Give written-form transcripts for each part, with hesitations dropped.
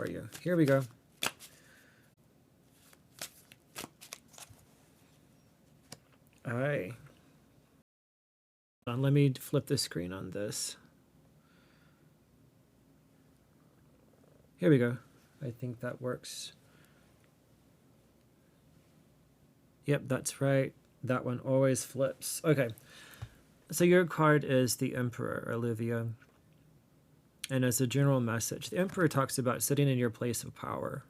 for you. Here we go. All right. Let me flip the screen on this. Here we go. I think that works. Yep, that's right. That one always flips. Okay. So your card is the Emperor, Olivia. And as a general message, the Emperor talks about sitting in your place of power.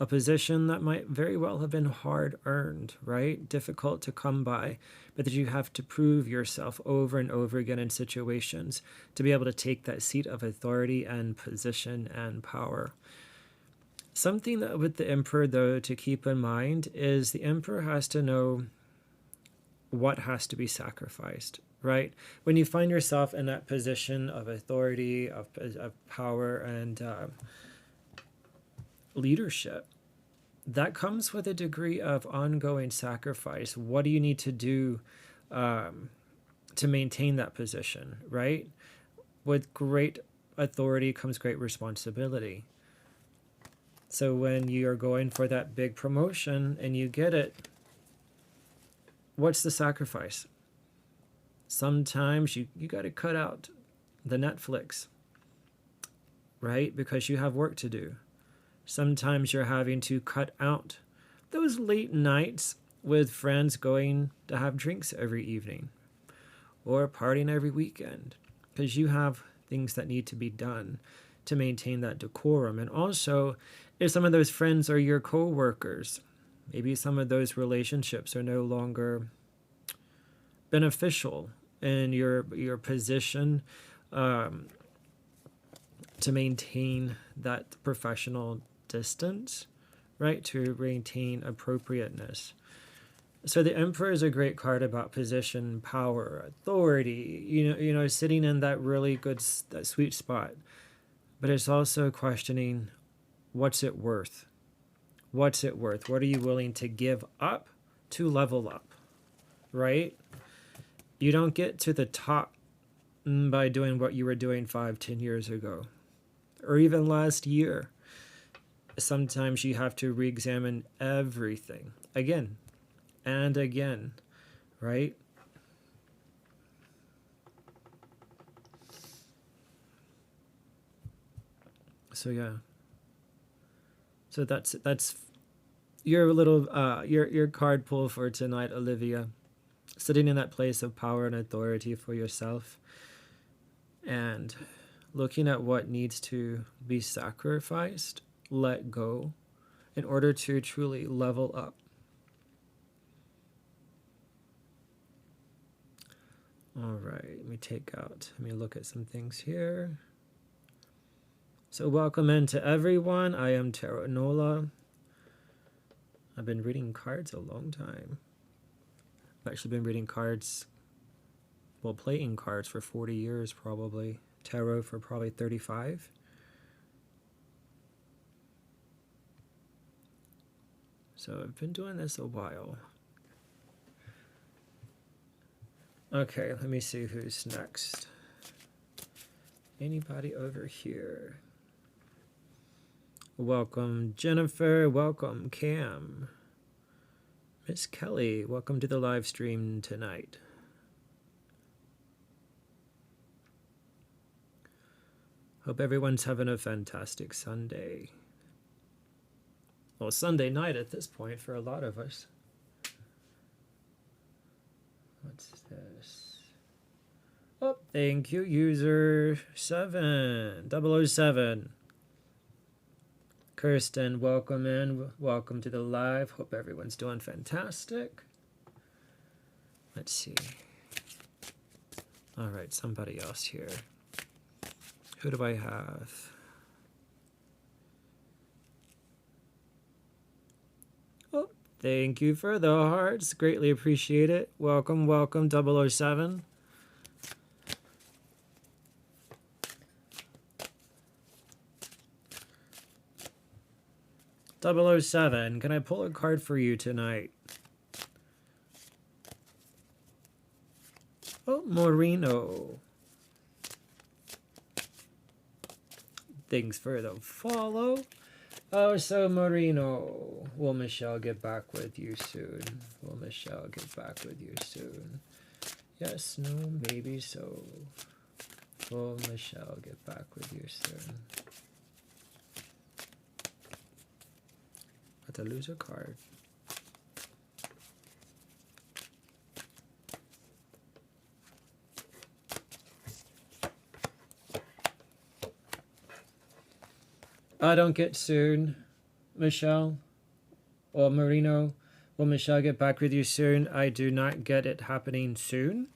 A position that might very well have been hard-earned, right? Difficult to come by, but that you have to prove yourself over and over again in situations to be able to take that seat of authority and position and power. Something that with the Emperor, though, to keep in mind is the Emperor has to know what has to be sacrificed, right? When you find yourself in that position of authority, of power, and leadership, that comes with a degree of ongoing sacrifice. What do you need to do to maintain that position, right? With great authority comes great responsibility. So when you are going for that big promotion and you get it, what's the sacrifice? Sometimes you got to cut out the Netflix, right? Because you have work to do. Sometimes you're having to cut out those late nights with friends going to have drinks every evening or partying every weekend because you have things that need to be done to maintain that decorum. And also, if some of those friends are your co-workers, maybe some of those relationships are no longer beneficial in your position to maintain that professional distance, right? To maintain appropriateness. So the Emperor is a great card about position, power, authority, you know, sitting in that really good, that sweet spot. But it's also questioning, what's it worth? What's it worth? What are you willing to give up to level up, right? You don't get to the top by doing what you were doing 5-10 years ago, or even last year. Sometimes you have to re-examine everything again and again, right? So yeah. So that's your little your card pull for tonight, Olivia. Sitting in that place of power and authority for yourself and looking at what needs to be sacrificed, let go, in order to truly level up. All right, let me look at some things here. So welcome in to everyone. I am TarotNola. I've been reading cards a long time. I've actually been reading cards, well, playing cards for 40 years probably. Tarot for probably 35. So I've been doing this a while. Okay, let me see who's next. Anybody over here? Welcome, Jennifer. Welcome, Cam. Miss Kelly, welcome to the live stream tonight. Hope everyone's having a fantastic Sunday. Well, Sunday night at this point for a lot of us. What's this? Oh, thank you, user 007. Kirsten, welcome in. Welcome to the live. Hope everyone's doing fantastic. Let's see. All right, somebody else here. Who do I have? Oh, thank you for the hearts. Greatly appreciate it. Welcome, welcome, 007. .007, can I pull a card for you tonight? Oh, Moreno. things for the follow. Oh, so Marino, will Michelle get back with you soon? Will Michelle get back with you soon? Yes, no, maybe so. Will Michelle get back with you soon? But to lose a card. I don't get soon, Michelle or Marino. Will Michelle get back with you soon? I do not get it happening soon.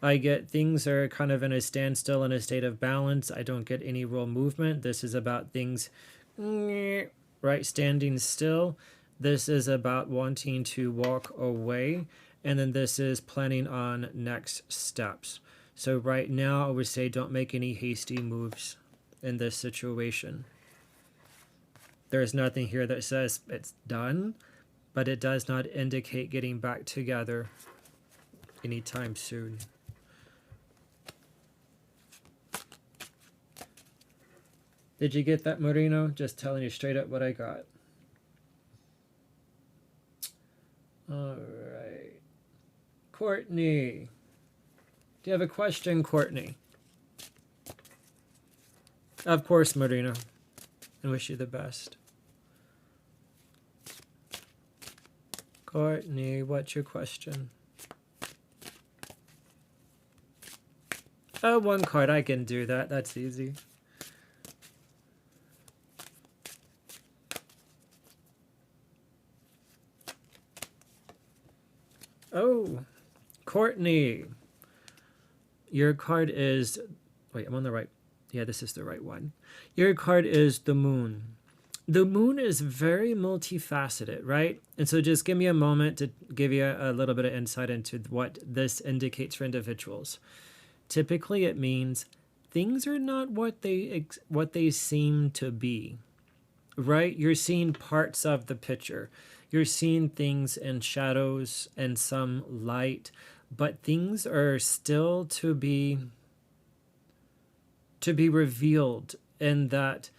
I get things are kind of in a standstill, in a state of balance. I don't get any real movement. This is about things, right, standing still. This is about wanting to walk away. And then this is planning on next steps. So right now, I would say don't make any hasty moves in this situation. There's nothing here that says it's done, but it does not indicate getting back together anytime soon. Did you get that, Marino? Just telling you straight up what I got. All right. Courtney. Do you have a question, Courtney? Of course, Marino. I wish you the best. Courtney, what's your question? Oh, one card. I can do that. That's easy. Oh, Courtney. Your card is... Wait, I'm on the right... Yeah, this is the right one. Your card is the Moon. The Moon is very multifaceted, right? And so just give me a moment to give you a little bit of insight into what this indicates for individuals. Typically, it means things are not what they seem to be, right? You're seeing parts of the picture. You're seeing things in shadows and some light, but things are still to be revealed, in that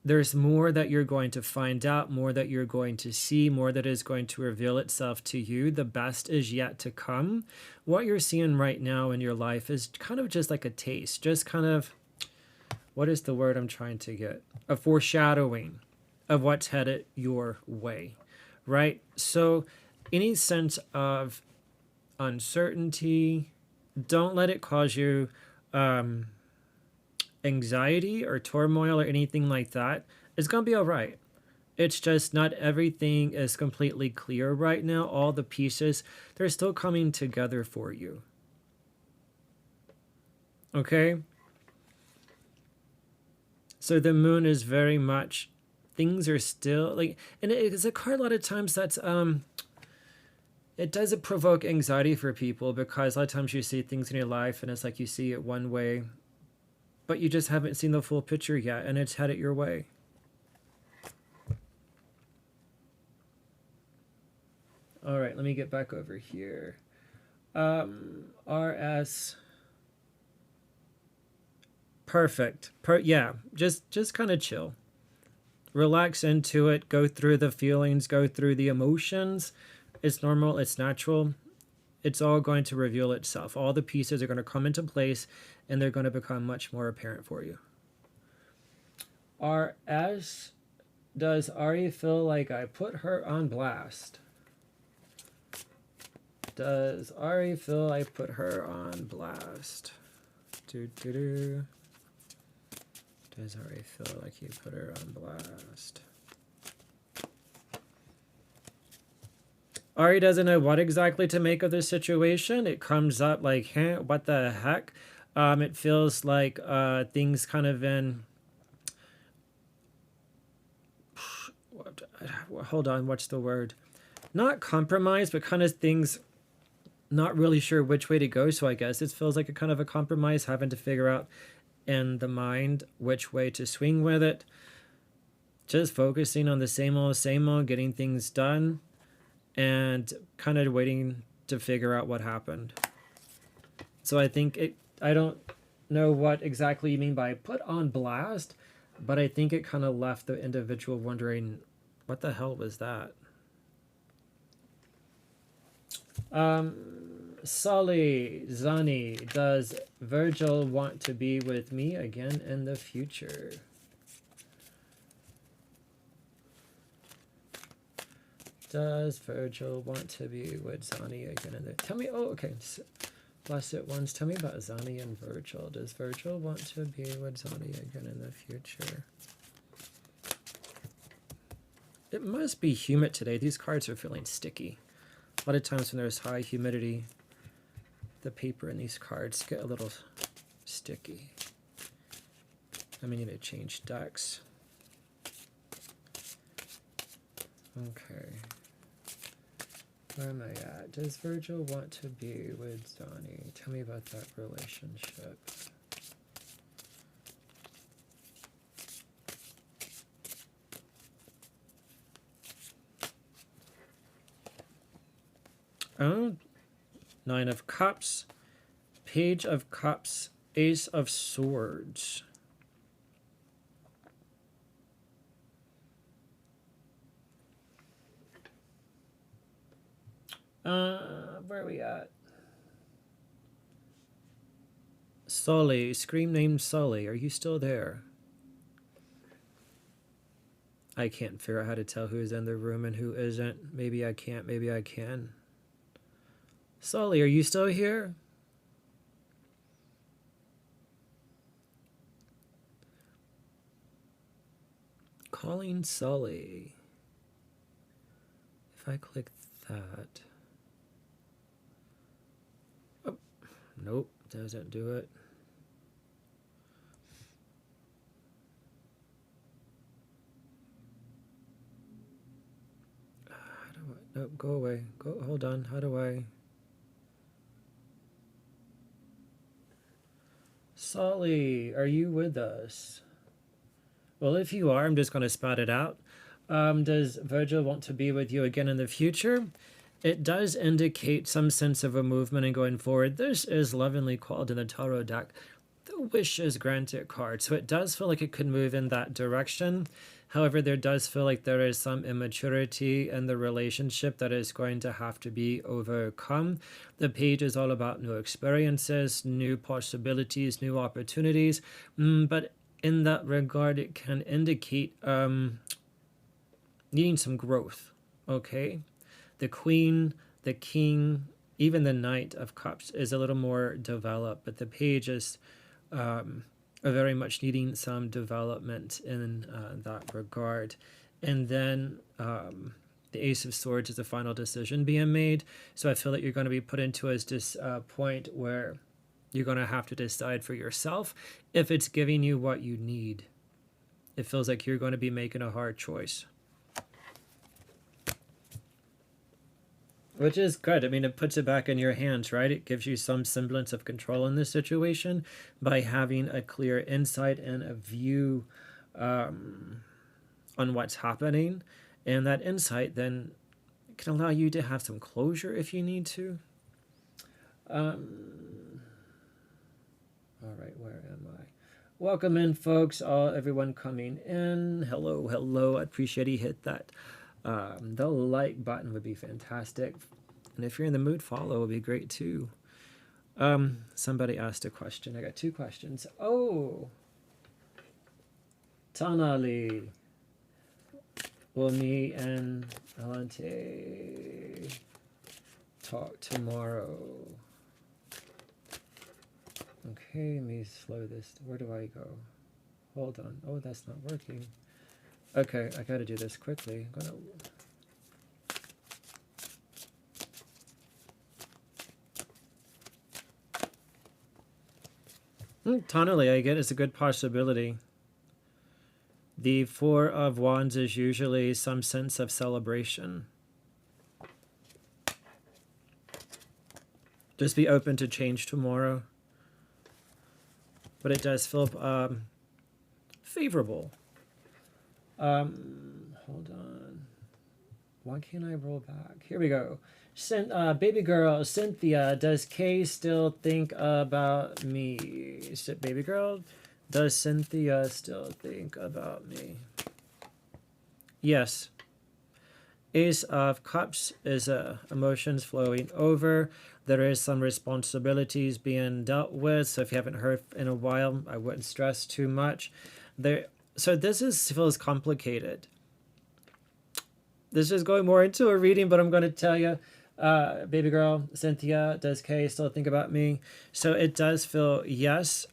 there's more that you're going to find out, more that you're going to see, more that is going to reveal itself to you. The best is yet to come. What you're seeing right now in your life is kind of just like a taste, just kind of, what is the word I'm trying to get? A foreshadowing of what's headed your way, right? So any sense of uncertainty, don't let it cause you anxiety or turmoil or anything like that. It's going to be all right. It's just not everything is completely clear right now. All the pieces, they're still coming together for you. Okay? So the Moon is very much, things are still like, and it's a card a lot of times that's, it doesn't provoke anxiety for people, because a lot of times you see things in your life and it's like you see it one way, but you just haven't seen the full picture yet, and it's headed your way. All right, let me get back over here. RS. Perfect. Yeah, just kind of chill. Relax into it. Go through the feelings. Go through the emotions. It's normal. It's natural. It's all going to reveal itself. All the pieces are going to come into place, and they're going to become much more apparent for you. RS, does Ari feel like I put her on blast? Does Ari feel I put her on blast? Does Ari feel like you put her on blast? Ari doesn't know what exactly to make of this situation. It comes up like, hey, what the heck? It feels like things kind of in... Hold on, what's the word? Not compromise, but kind of things not really sure which way to go. So I guess it feels like a kind of a compromise, having to figure out in the mind which way to swing with it. Just focusing on the same old, getting things done, and kind of waiting to figure out what happened. So I think I don't know what exactly you mean by put on blast, But I think it kind of left the individual wondering, what the hell was that? Sully, Zani, does Virgil want to be with me again in the future? Does Virgil want to be with Zani again in the... Tell me, oh, okay. Blessed ones, tell me about Zani and Virgil. Does Virgil want to be with Zani again in the future? It must be humid today. These cards are feeling sticky. A lot of times when there's high humidity, the paper in these cards get a little sticky. I may need to change decks. Okay. Where am I at? Does Virgil want to be with Zani? Tell me about that relationship. Oh, Nine of Cups, Page of Cups, Ace of Swords. Where are we at? Sully, scream name Sully. Are you still there? I can't figure out how to tell who's in the room and who isn't. Maybe I can't, maybe I can. Sully, are you still here? Calling Sully. If I click that. Oh, nope, doesn't do it. How do I? Nope, go away. Go. Hold on. How do I? Sully, are you with us? Well, if you are, I'm just going to spout it out. Does Virgil want to be with you again in the future? It does indicate some sense of a movement and going forward. This is lovingly called in the tarot deck the wish is granted card. So it does feel like it could move in that direction. However, there does feel like there is some immaturity in the relationship that is going to have to be overcome. The page is all about new experiences, new possibilities, new opportunities. But in that regard, it can indicate needing some growth, okay? The Queen, the King, even the Knight of Cups is a little more developed, but the Page is are very much needing some development in that regard. And then the Ace of Swords is the final decision being made. So I feel that you're going to be put into a point where you're going to have to decide for yourself if it's giving you what you need. It feels like you're going to be making a hard choice. Which is good. I mean, it puts it back in your hands, right? It gives you some semblance of control in this situation by having a clear insight and a view on what's happening. And that insight then can allow you to have some closure if you need to. All right, where am I? Welcome in, folks. Everyone coming in. Hello, hello. I appreciate you hit that. The like button would be fantastic. And if you're in the mood, follow would be great too. Somebody asked a question. I got two questions. Oh, Tanali. Will me and Alante talk tomorrow? Okay, let me slow this. Where do I go? Hold on. Oh, that's not working. Okay, I gotta do this quickly. I'm gonna... Tonally, I get it's a good possibility. The Four of Wands is usually some sense of celebration. Just be open to change tomorrow. But it does feel favorable. Hold on. Why can't I roll back? Here we go. Baby girl, Cynthia, does Kay still think about me? Baby girl, Does Cynthia still think about me? Yes. Ace of Cups is emotions flowing over. There is some responsibilities being dealt with. So if you haven't heard in a while, I wouldn't stress too much. So this feels complicated. This is going more into a reading, but I'm going to tell you, baby girl, Cynthia, does Kay still think about me? So it does feel, yes,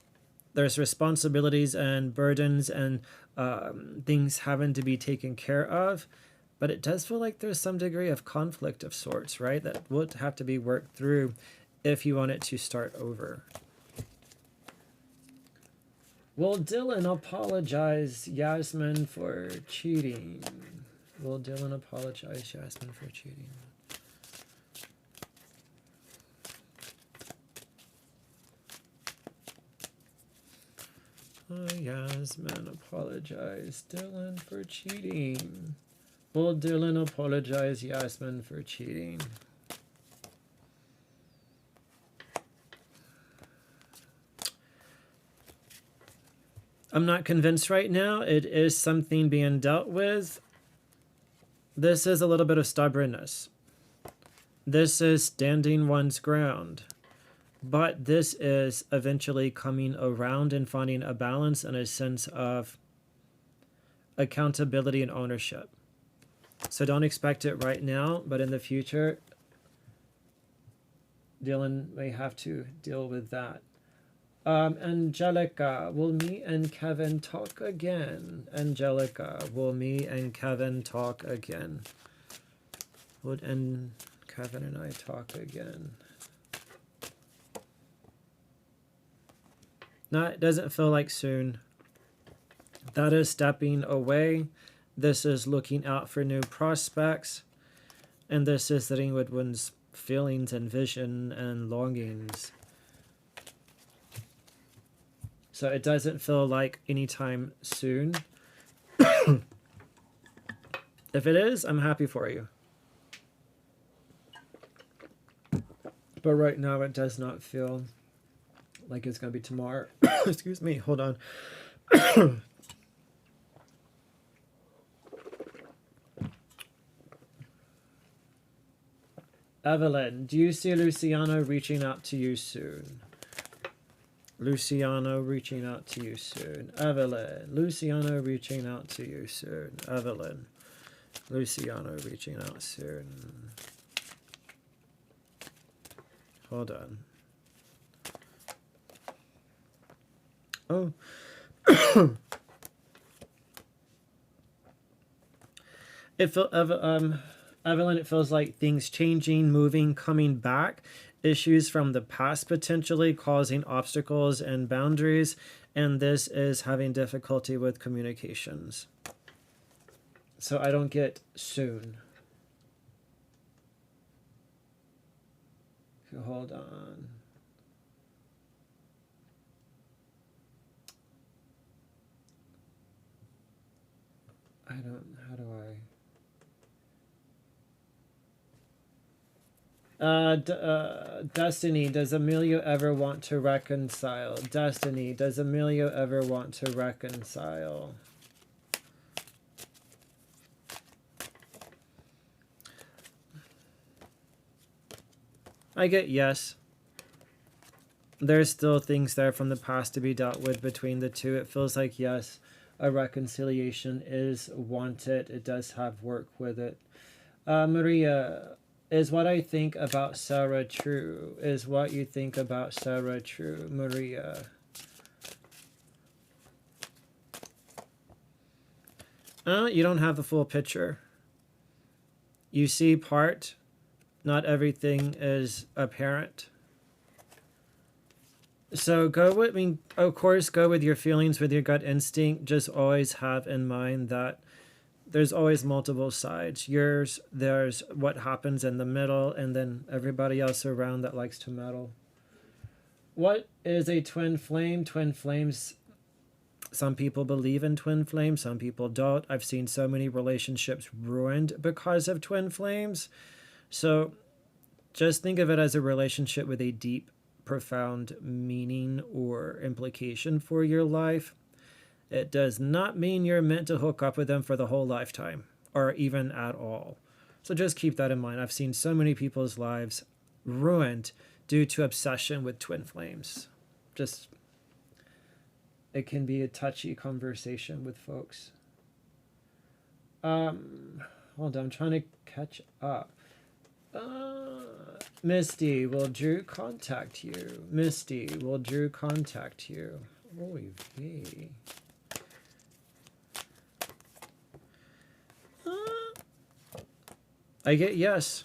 there's responsibilities and burdens and things having to be taken care of. But it does feel like there's some degree of conflict of sorts, right? That would have to be worked through if you want it to start over. Will Dylan apologize Yasmin for cheating? Will Dylan apologize Yasmin for cheating? Yasmin apologize Dylan for cheating. Will Dylan apologize Yasmin for cheating? I'm not convinced right now. It is something being dealt with. This is a little bit of stubbornness. This is standing one's ground. But this is eventually coming around and finding a balance and a sense of accountability and ownership. So don't expect it right now, but in the future, Dylan may have to deal with that. Angelica, will me and Kevin talk again? Angelica, will me and Kevin talk again? Would Kevin and I talk again? No, it doesn't feel like soon. That is stepping away. This is looking out for new prospects. And this is sitting with one's feelings and vision and longings. So it doesn't feel like anytime soon. If it is, I'm happy for you. But right now it does not feel like it's going to be tomorrow. Excuse me, hold on. Evelyn, do you see Luciano reaching out to you soon? Luciano reaching out to you soon. Evelyn, Luciano reaching out to you soon. Evelyn, Luciano reaching out soon. Hold on. Oh. Evelyn, it feels like things changing, moving, coming back. Issues from the past potentially causing obstacles and boundaries. And this is having difficulty with communications. So I don't get soon. Hold on. How do I? Destiny, does Emilio ever want to reconcile? Destiny, does Emilio ever want to reconcile? I get yes. There's still things there from the past to be dealt with between the two. It feels like yes, a reconciliation is wanted. It does have work with it. Maria, is what I think about Sarah true? Is what you think about Sarah true? Maria. You don't have the full picture. You see part. Not everything is apparent. So go with, of course, go with your feelings, with your gut instinct. Just always have in mind that there's always multiple sides. There's what happens in the middle, and then everybody else around that likes to meddle. What is a twin flame? Twin flames, some people believe in twin flames, some people don't. I've seen so many relationships ruined because of twin flames. So just think of it as a relationship with a deep profound meaning or implication for your life, it does not mean you're meant to hook up with them for the whole lifetime or even at all. So just keep that in mind. I've seen so many people's lives ruined due to obsession with twin flames. Just, it can be a touchy conversation with folks. Hold on, I'm trying to catch up. Misty, will Drew contact you? Misty, will Drew contact you? Oy vey. I get yes.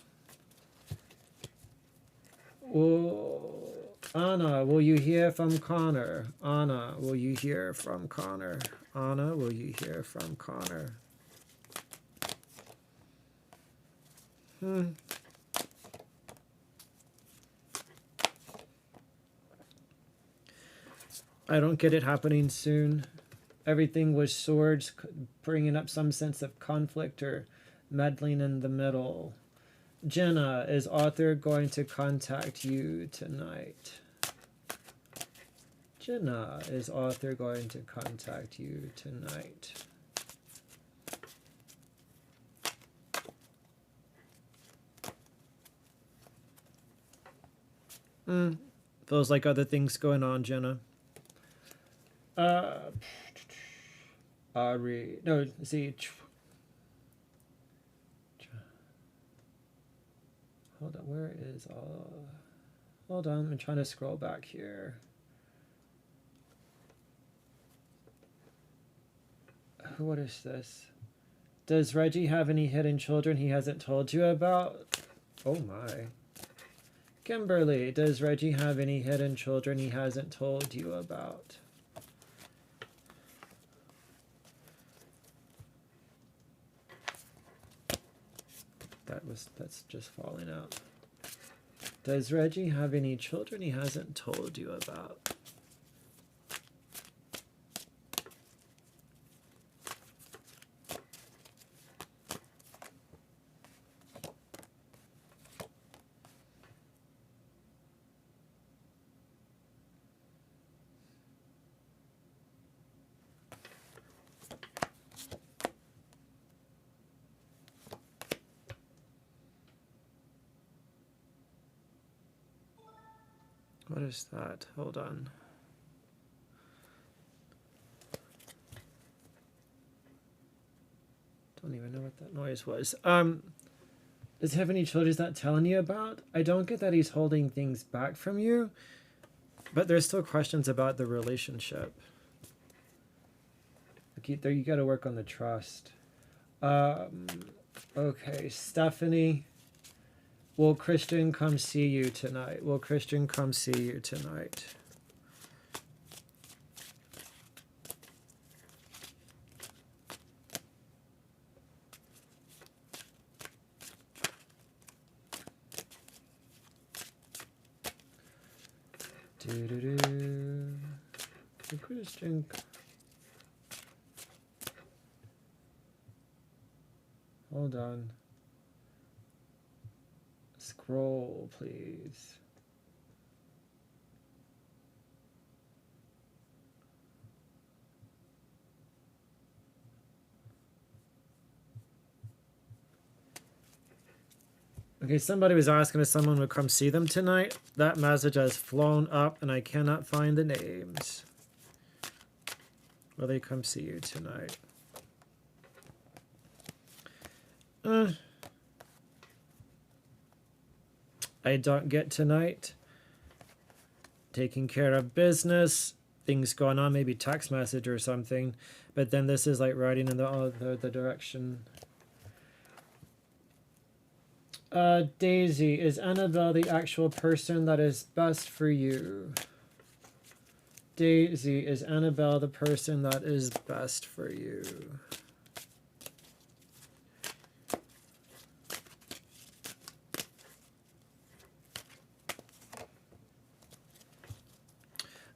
Oh, Anna, will you hear from Connor? Anna, will you hear from Connor? Anna, will you hear from Connor? I don't get it happening soon. Everything was swords, bringing up some sense of conflict or meddling in the middle. Jenna, is Arthur going to contact you tonight? Jenna, is Arthur going to contact you tonight? Feels like other things going on, Jenna. Ari, no, see. Hold on, where is hold on, I'm trying to scroll back here. What is this? Does Reggie have any hidden children he hasn't told you about? Oh my. Kimberly, does Reggie have any hidden children he hasn't told you about? That's just falling out. Does Reggie have any children he hasn't told you about? What is that? Hold on. Don't even know what that noise was. Does he have any children he's not telling you about? I don't get that he's holding things back from you, but there's still questions about the relationship. There, you got to work on the trust. Okay, Stephanie. Will Christian come see you tonight? Will Christian come see you tonight? Will Christian... Hold on. Scroll, please. Okay, somebody was asking if someone would come see them tonight. That message has flown up and I cannot find the names. Will they come see you tonight? I don't get tonight. Taking care of business, things going on, maybe text message or something. But then this is like writing in the other direction. Daisy, is Annabelle the actual person that is best for you? Daisy, is Annabelle the person that is best for you?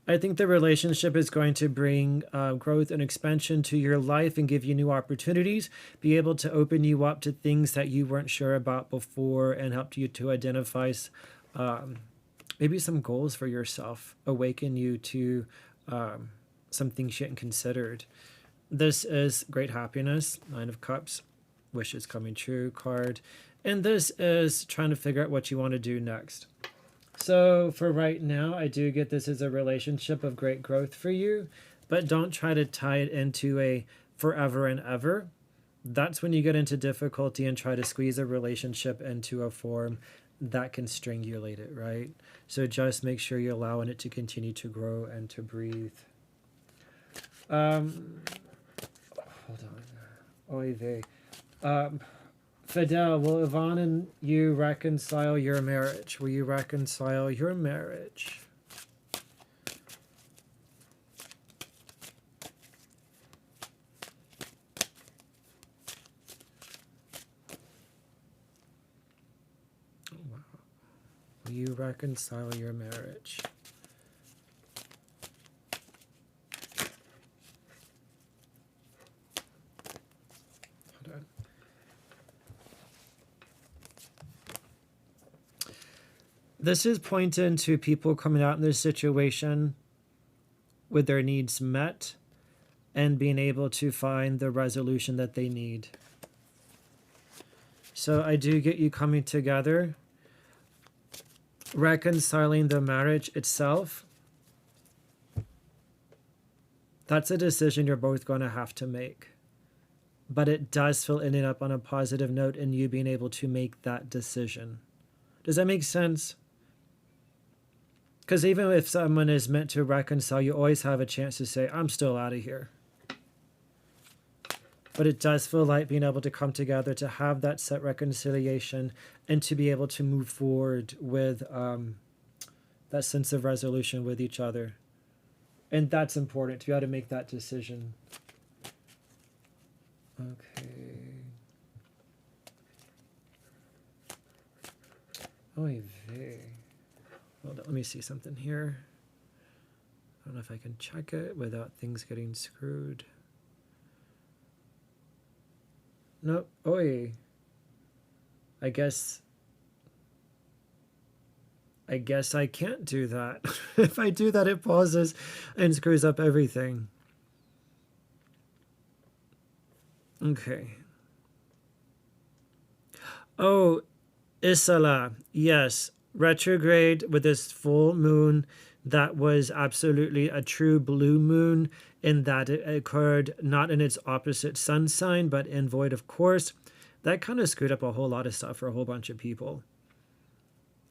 I think the relationship is going to bring growth and expansion to your life and give you new opportunities, be able to open you up to things that you weren't sure about before and help you to identify maybe some goals for yourself, awaken you to some things you hadn't considered. This is great happiness, Nine of Cups, wishes coming true card. And this is trying to figure out what you want to do next. So for right now, I do get this as a relationship of great growth for you, but don't try to tie it into a forever and ever. That's when you get into difficulty and try to squeeze a relationship into a form that can strangulate it, right? So just make sure you're allowing it to continue to grow and to breathe. Hold on. Oy vey. Fidel, will Yvonne and you reconcile your marriage? Will you reconcile your marriage? Oh, wow. Will you reconcile your marriage? This is pointing to people coming out in this situation with their needs met and being able to find the resolution that they need. So I do get you coming together, reconciling the marriage itself. That's a decision you're both going to have to make. But it does feel ending up on a positive note in you being able to make that decision. Does that make sense? Because even if someone is meant to reconcile, you always have a chance to say, I'm still out of here. But it does feel like being able to come together to have that set reconciliation and to be able to move forward with that sense of resolution with each other. And that's important, to be able to make that decision. Okay. Oy vey. Hold on, let me see something here. I don't know if I can check it without things getting screwed. Nope. Oy. I guess I can't do that. If I do that, it pauses and screws up everything. Okay. Oh, Isala. Yes. Retrograde with this full moon that was absolutely a true blue moon in that it occurred not in its opposite sun sign, but in void of course. That kind of screwed up a whole lot of stuff for a whole bunch of people.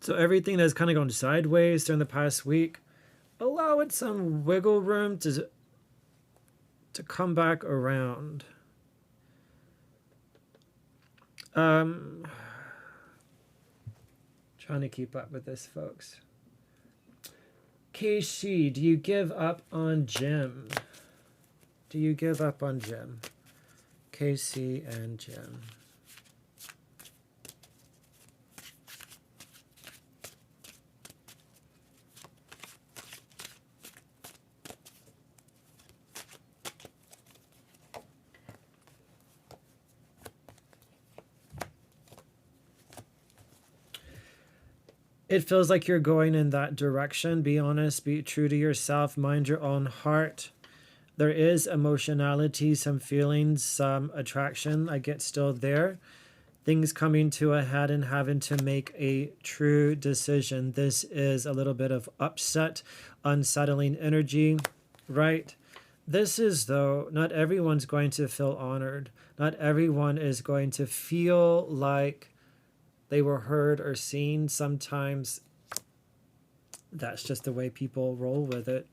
So everything that's kind of gone sideways during the past week, allow it some wiggle room to come back around. Trying to keep up with this, folks. KC, do you give up on Jim? Do you give up on Jim? KC and Jim. It feels like you're going in that direction. Be honest, be true to yourself, mind your own heart. There is emotionality, some feelings, some attraction. I get still there. Things coming to a head and having to make a true decision. This is a little bit of upset, unsettling energy, right? This is, though, not everyone's going to feel honored. Not everyone is going to feel like they were heard or seen. Sometimes that's just the way people roll with it.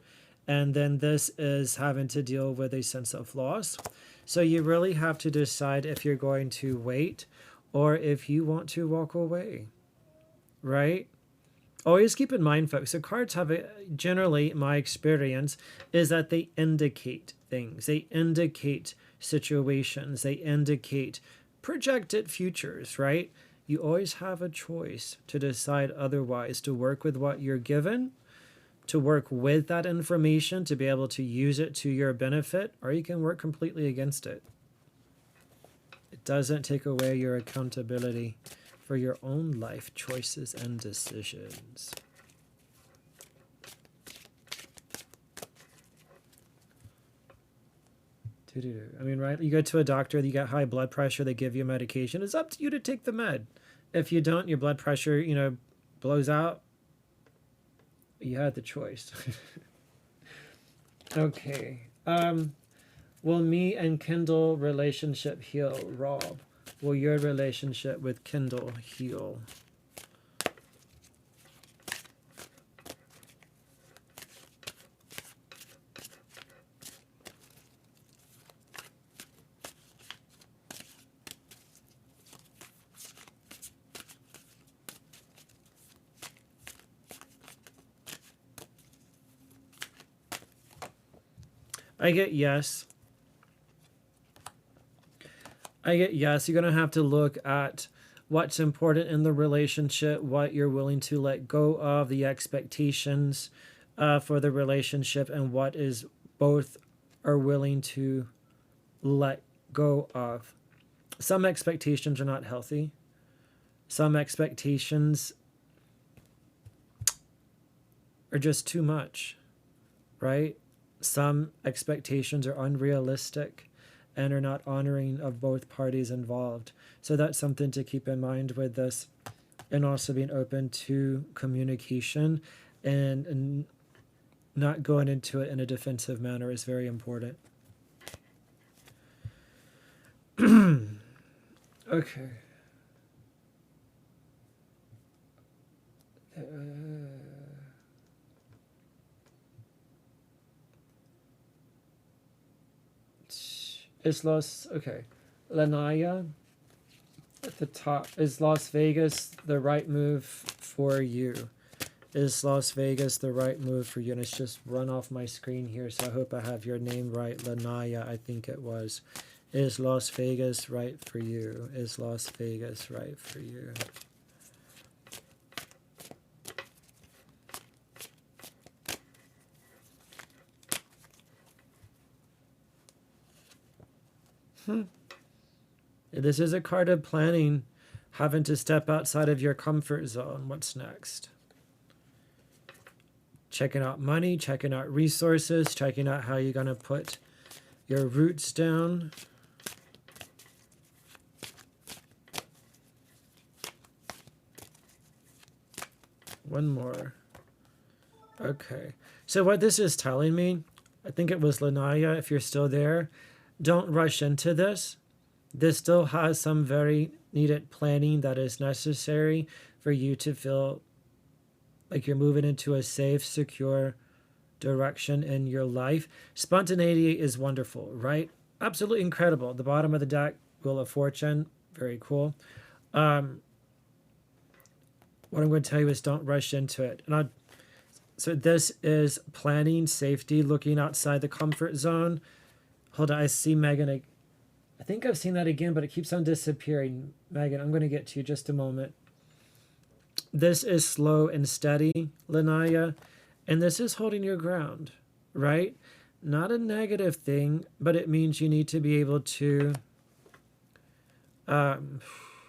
And then this is having to deal with a sense of loss. So you really have to decide if you're going to wait or if you want to walk away, right? Always keep in mind, folks, the cards have generally, my experience, is that they indicate things. They indicate situations. They indicate projected futures, right? You always have a choice to decide otherwise, to work with what you're given, to work with that information, to be able to use it to your benefit, or you can work completely against it. It doesn't take away your accountability for your own life choices and decisions. I mean, right? You go to a doctor, you got high blood pressure, they give you medication. It's up to you to take the med. If you don't, your blood pressure, you know, blows out. You had the choice. Okay. Will me and Kindle relationship heal? Rob. Will your relationship with Kindle heal? I get yes. I get yes. You're going to have to look at what's important in the relationship, what you're willing to let go of, the expectations for the relationship, and what is both are willing to let go of. Some expectations are not healthy. Some expectations are just too much, right? Some expectations are unrealistic and are not honoring of both parties involved. So that's something to keep in mind with this. And also being open to communication and not going into it in a defensive manner is very important. Okay. Is Lanaya at the top, is Las Vegas the right move for you? Is Las Vegas the right move for you? And it's just run off my screen here, so I hope I have your name right. Lanaya, I think it was. Is Las Vegas right for you? Is Las Vegas right for you? This is a card of planning, having to step outside of your comfort zone. What's next? Checking out money, checking out resources, checking out how you're going to put your roots down. One more. Okay. So what this is telling me, I think it was Lanaya, if you're still there, don't rush into this. This still has some very needed planning that is necessary for you to feel like you're moving into a safe, secure direction in your life. Spontaneity is wonderful, right? Absolutely incredible. The bottom of the deck, Wheel of Fortune, very cool. What I'm going to tell you is don't rush into it. So this is planning, safety, looking outside the comfort zone. Hold on, I see Megan. I think I've seen that again, but it keeps on disappearing. Megan, I'm going to get to you just a moment. This is slow and steady, Lanaya, and this is holding your ground, right? Not a negative thing, but it means you need to be able to